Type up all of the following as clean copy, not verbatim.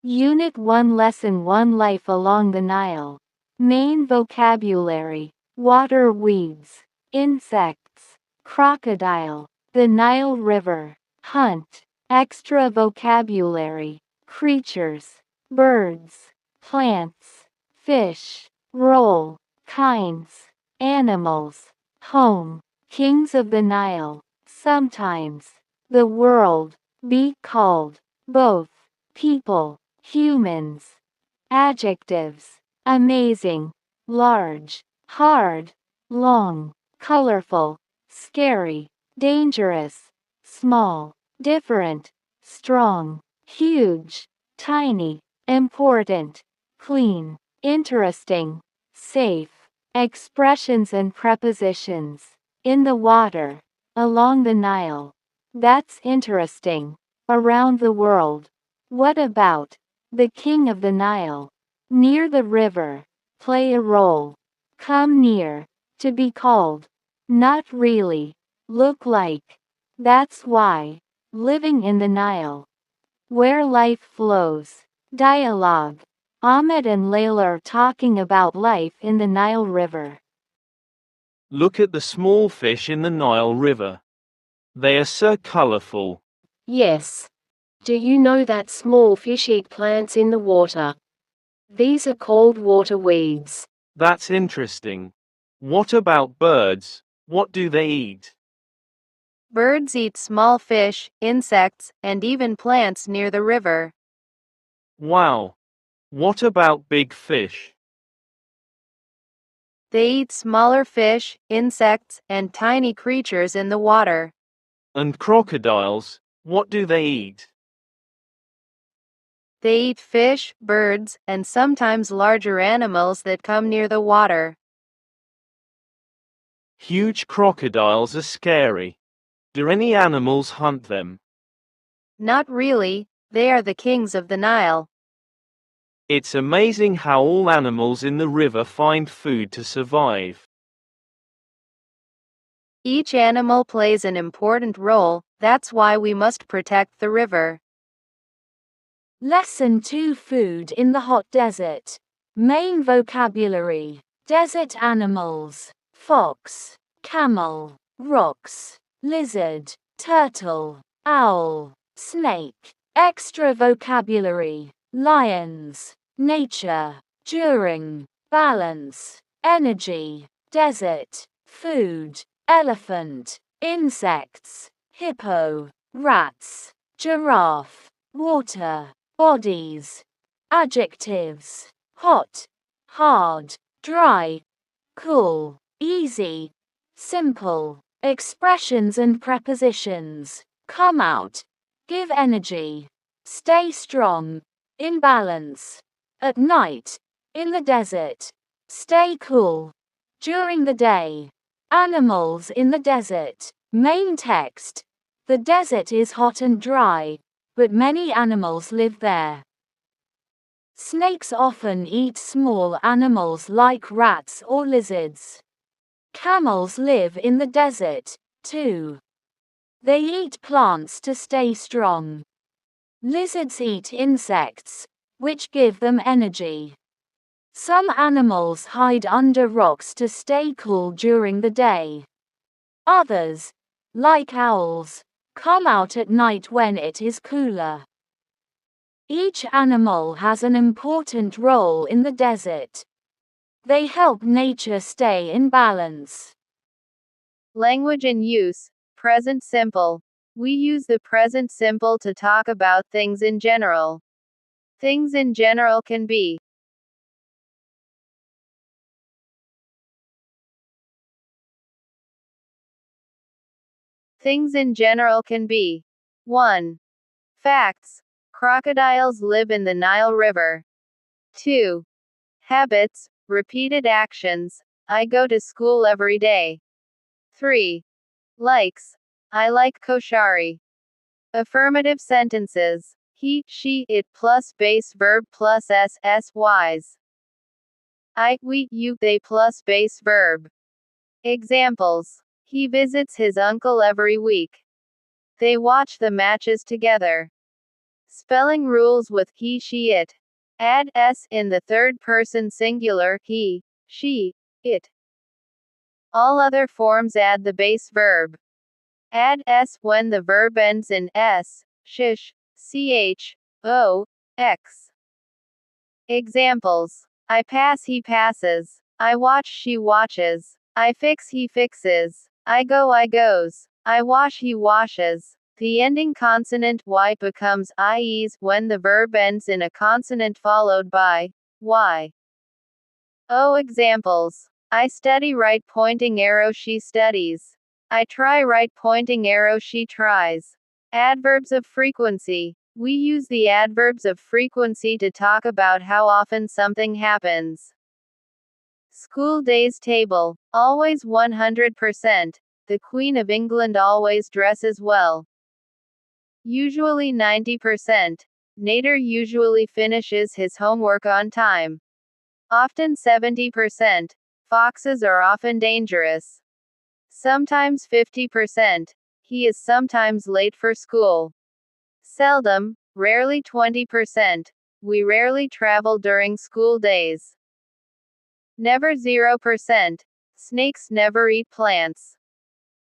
Unit 1 Lesson 1 Life along the Nile. Main vocabulary: water weeds, insects, crocodile, the Nile River, hunt. Extra vocabulary: creatures, birds, plants, fish, roll, kinds, animals, home, kings of the Nile, sometimes, the world, be called, both, people, humans. Adjectives: amazing, large, hard, long, colorful, scary, dangerous, small, different, strong, huge, tiny, important, clean, interesting, safe. Expressions and prepositions: in the water, along the Nile, that's interesting, around the world, what about, the king of the Nile, near the river, play a role, come near, to be called, not really, look like, that's why, living in the Nile, where life flows. Dialogue: Ahmed and Layla are talking about life in the Nile River. Look at the small fish in the Nile River. They are so colorful. Yes. Do you know that small fish eat plants in the water? These are called water weeds. That's interesting. What about birds? What do they eat? Birds eat small fish, insects, and even plants near the river. Wow. What about big fish? They eat smaller fish, insects, and tiny creatures in the water. And crocodiles, what do they eat? They eat fish, birds, and sometimes larger animals that come near the water. Huge crocodiles are scary. Do any animals hunt them? Not really, they are the kings of the Nile. It's amazing how all animals in the river find food to survive. Each animal plays an important role, that's why we must protect the river. Lesson 2 Food in the hot desert. Main vocabulary: desert animals, fox, camel, rocks, lizard, turtle, owl, snake. Extra vocabulary: lions, nature, during, balance, energy, desert, food, elephant, insects, hippo, rats, giraffe, water, bodies. Adjectives: hot, hard, dry, cool, easy, simple. Expressions and prepositions: come out, give energy, stay strong, in balance, at night, in the desert, stay cool, during the day. Animals in the desert. Main text: the desert is hot and dry, but many animals live there. Snakes often eat small animals like rats or lizards. Camels live in the desert, too. They eat plants to stay strong. Lizards eat insects, which give them energy. Some animals hide under rocks to stay cool during the day. Others, like owls, come out at night when it is cooler. Each animal has an important role in the desert. They help nature stay in balance. Language and use. Present simple. We use the present simple to talk about things in general. Things in general can be Things in general can be 1. Facts. Crocodiles live in the Nile River. 2. Habits, repeated actions. I go to school every day. 3. Likes. I like koshari. Affirmative sentences. He, she, it plus base verb plus s, y's. I, we, you, they plus base verb. Examples. He visits his uncle every week. They watch the matches together. Spelling rules with he, she, it. Add s in the third person singular, he, she, it. All other forms add the base verb. Add s when the verb ends in s, shish, ch, o, x. Examples. I pass, he passes. I watch, she watches. I fix, he fixes. I go, I goes. I wash, he washes. The ending consonant y becomes ies when the verb ends in a consonant followed by y. Examples. I study, right pointing arrow, she studies. I try, right pointing arrow, she tries. Adverbs of frequency. We use the adverbs of frequency to talk about how often something happens. School days table. Always 100%. The Queen of England always dresses well. Usually 90%. Nader usually finishes his homework on time. Often 70%. Foxes are often dangerous. Sometimes 50%. He is sometimes late for school. Seldom, rarely 20%. We rarely travel during school days. Never 0%. Snakes never eat plants.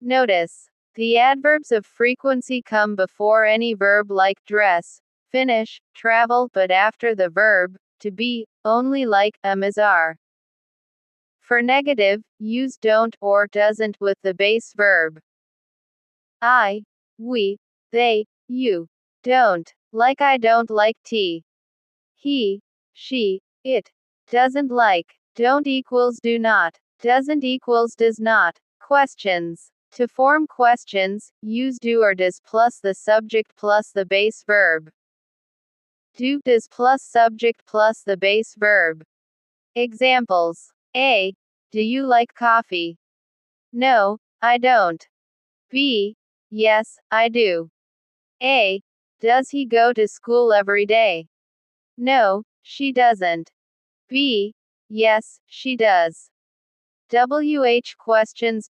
Notice. The adverbs of frequency come before any verb like dress, finish, travel, but after the verb, to be, only like, is are. For negative, use don't or doesn't with the base verb. I, we, they, you. Don't. Like I don't like tea. He, she, it. Doesn't like. Don't equals do not. Doesn't equals does not. Questions. To form questions, use do or does plus the subject plus the base verb. Do, does plus subject plus the base verb. Examples. A. Do you like coffee? No, I don't. B. Yes, I do. A. Does he go to school every day? No, she doesn't. B. Yes, she does. WH questions.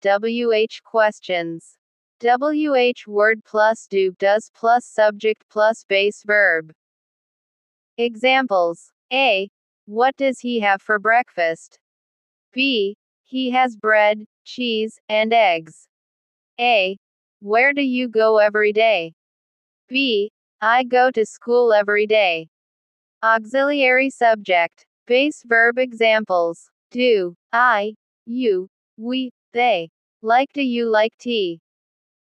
WH word plus do, does plus subject plus base verb. Examples. A. What does he have for breakfast? B. He has bread, cheese, and eggs. A. Where do you go every day? B. I go to school every day. Auxiliary subject. Base verb examples. Do, I, you, we, they. Like, do you like tea?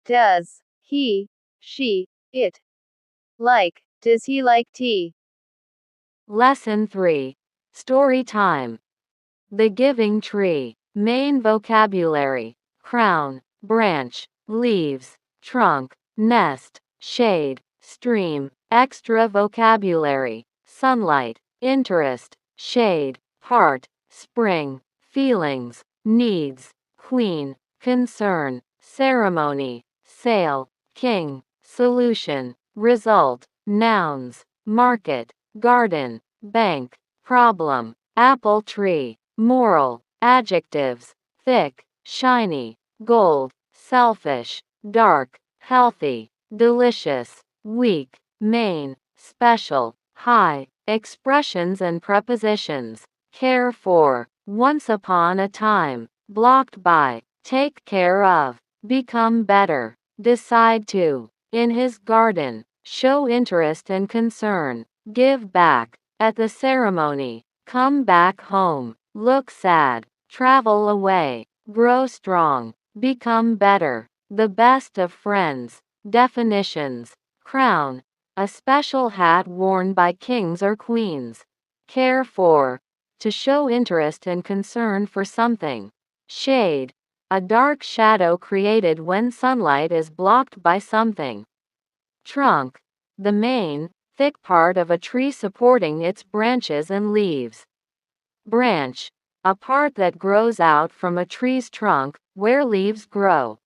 Does he, she, it. Like, does he like tea? Lesson 3. Story time. The Giving Tree. Main vocabulary: crown, branch, leaves, trunk, nest, shade, stream. Extra vocabulary: sunlight, interest, shade, heart, spring, feelings, needs, queen, concern, ceremony, sail, king, solution, result. Nouns: market, garden, bank, problem, apple tree. Moral. Adjectives: thick, shiny, gold, selfish, dark, healthy, delicious, weak, main, special, high. Expressions and prepositions: care for, once upon a time, blocked by, take care of, become better, decide to, in his garden, show interest and concern, give back, at the ceremony, come back home, look sad, travel away, grow strong, become better, the best of friends. Definitions: crown, a special hat worn by kings or queens. Care for, to show interest and concern for something. Shade, a dark shadow created when sunlight is blocked by something. Trunk, the main, thick part of a tree supporting its branches and leaves. Branch, a part that grows out from a tree's trunk, where leaves grow.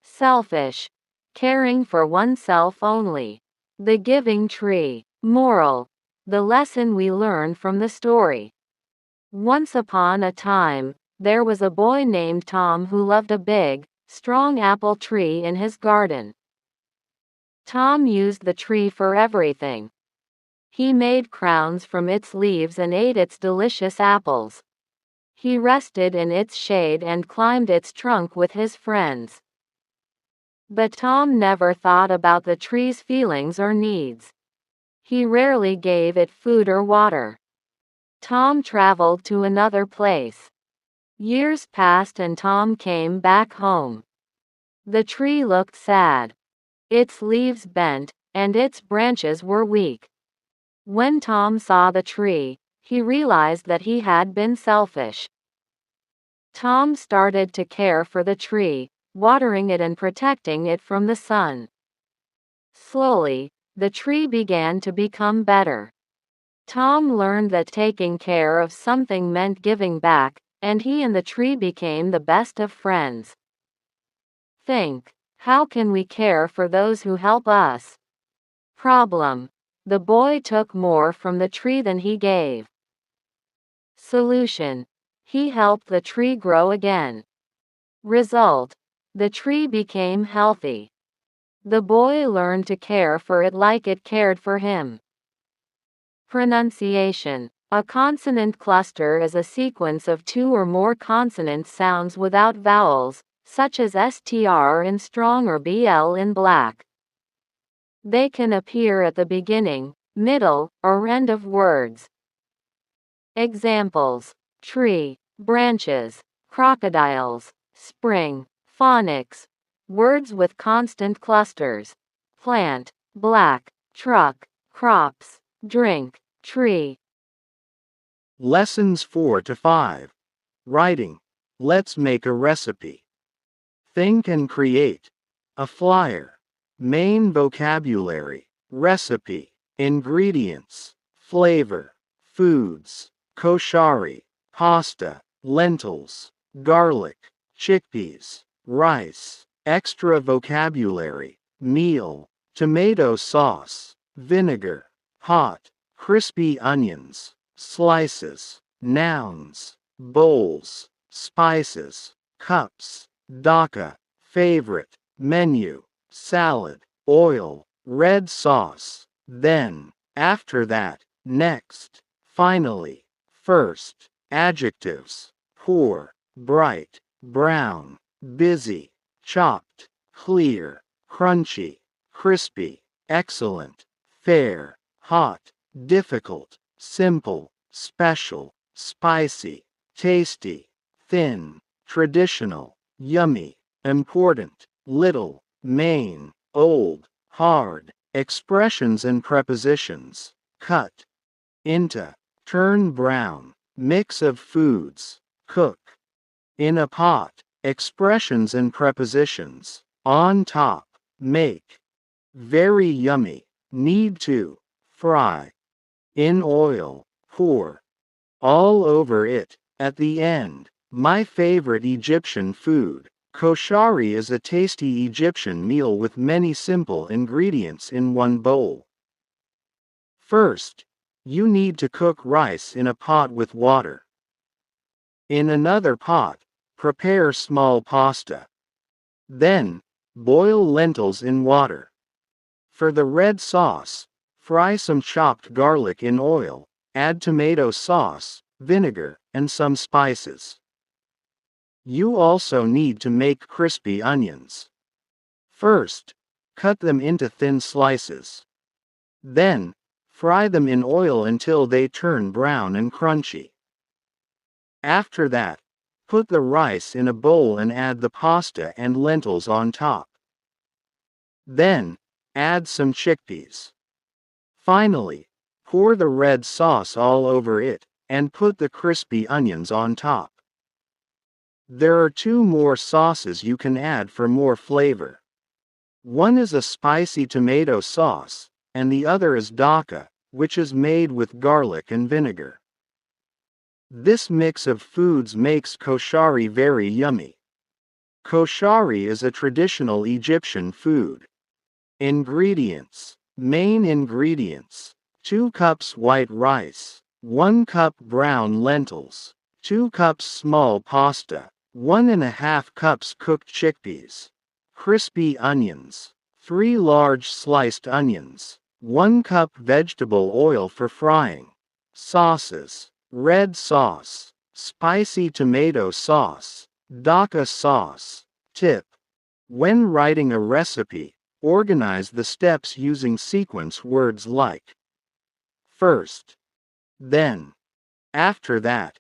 Selfish, caring for oneself only. The Giving Tree. Moral, the lesson we learn from the story. Once upon a time, there was a boy named Tom who loved a big, strong apple tree in his garden. Tom used the tree for everything. He made crowns from its leaves and ate its delicious apples. He rested in its shade and climbed its trunk with his friends. But Tom never thought about the tree's feelings or needs. He rarely gave it food or water. Tom traveled to another place. Years passed and Tom came back home. The tree looked sad. Its leaves bent, and its branches were weak. When Tom saw the tree, he realized that he had been selfish. Tom started to care for the tree, watering it and protecting it from the sun. Slowly, the tree began to become better. Tom learned that taking care of something meant giving back, and he and the tree became the best of friends. Think, how can we care for those who help us? Problem: the boy took more from the tree than he gave. Solution: he helped the tree grow again. Result: the tree became healthy. The boy learned to care for it like it cared for him. Pronunciation. A consonant cluster is a sequence of two or more consonant sounds without vowels, such as str in strong or bl in black. They can appear at the beginning, middle, or end of words. Examples: tree, branches, crocodiles, spring. Phonics. Words with constant clusters: plant, black, truck, crops, drink, tree. Lessons 4 to 5. Writing. Let's make a recipe. Think and create. A flyer. Main vocabulary. Recipe. Ingredients. Flavor. Foods. Koshari. Pasta. Lentils. Garlic. Chickpeas. Rice. Extra vocabulary. Meal. Tomato sauce. Vinegar. Hot. Crispy onions. Slices. Nouns. Bowls. Spices. Cups. Daka. Favorite. Menu. Salad. Oil. Red sauce. Then. After that. Next. Finally. First. Adjectives. Poor. Bright. Brown. Busy. Chopped. Clear. Crunchy. Crispy. Excellent. Fair. Hot. Difficult. Simple. Special. Spicy. Tasty. Thin. Traditional. Yummy. Important. Little. Main. Old. Hard. Expressions and prepositions. Cut. Into. Turn brown. Mix of foods. Cook. In a pot. Expressions and prepositions. On top. Make. Very yummy. Need to. Fry. In oil. Pour. All over it. At the end. My favorite Egyptian food. Koshari is a tasty Egyptian meal with many simple ingredients in one bowl. First, you need to cook rice in a pot with water. In another pot, prepare small pasta. Then, boil lentils in water. For the red sauce, fry some chopped garlic in oil, add tomato sauce, vinegar, and some spices. You also need to make crispy onions. First, cut them into thin slices. Then, fry them in oil until they turn brown and crunchy. After that, put the rice in a bowl and add the pasta and lentils on top. Then, add some chickpeas. Finally, pour the red sauce all over it, and put the crispy onions on top. There are 2 more sauces you can add for more flavor. One is a spicy tomato sauce, and the other is daka, which is made with garlic and vinegar. This mix of foods makes koshari very yummy. Koshari is a traditional Egyptian food. Ingredients. Main ingredients: 2 cups white rice, 1 cup brown lentils, 2 cups small pasta, 1½ cups cooked chickpeas, crispy onions, 3 large sliced onions. 1 cup vegetable oil for frying. Sauces. Red sauce. Spicy tomato sauce. Daca sauce. Tip. When writing a recipe, organize the steps using sequence words like first, then, after that,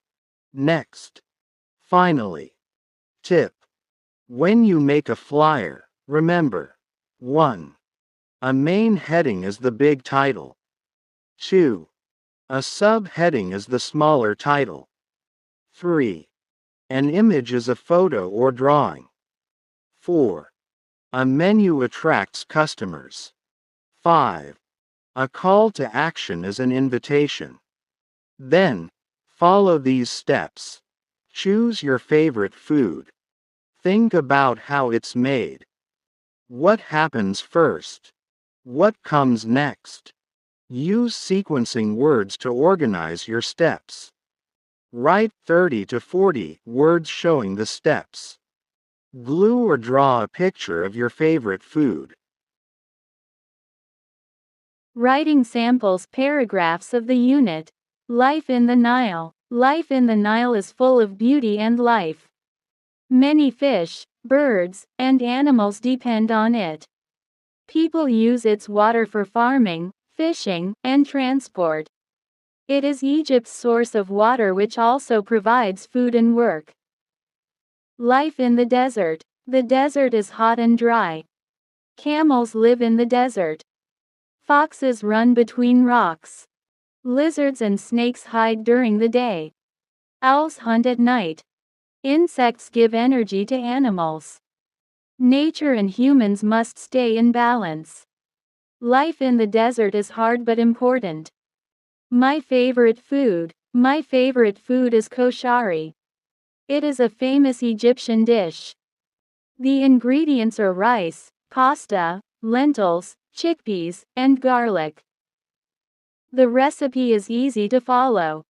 next, finally. Tip. When you make a flyer, remember 1. A main heading is the big title. 2. A subheading is the smaller title. 3. An image is a photo or drawing. 4. A menu attracts customers. 5. A call to action is an invitation. Then, follow these steps. Choose your favorite food. Think about how it's made. What happens first? What comes next? Use sequencing words to organize your steps. Write 30 to 40 words showing the steps. Glue or draw a picture of your favorite food. Writing samples paragraphs of the unit. Life in the Nile. Life in the Nile is full of beauty and life. Many fish, birds, and animals depend on it. People use its water for farming, fishing, and transport. It is Egypt's source of water which also provides food and work. Life in the desert. The desert is hot and dry. Camels live in the desert. Foxes run between rocks. Lizards and snakes hide during the day. Owls hunt at night. Insects give energy to animals. Nature and humans must stay in balance. Life in the desert is hard but important. My favorite food. My favorite food is koshari. It is a famous Egyptian dish. The ingredients are rice, pasta, lentils, chickpeas, and garlic. The recipe is easy to follow.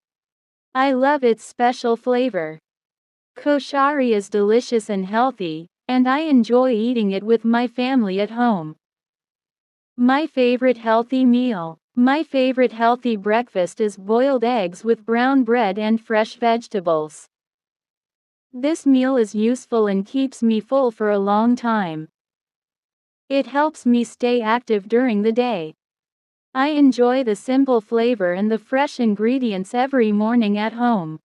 I love its special flavor. Koshari is delicious and healthy, and I enjoy eating it with my family at home. My favorite healthy meal. My favorite healthy breakfast is boiled eggs with brown bread and fresh vegetables. This meal is useful and keeps me full for a long time. It helps me stay active during the day. I enjoy the simple flavor and the fresh ingredients every morning at home.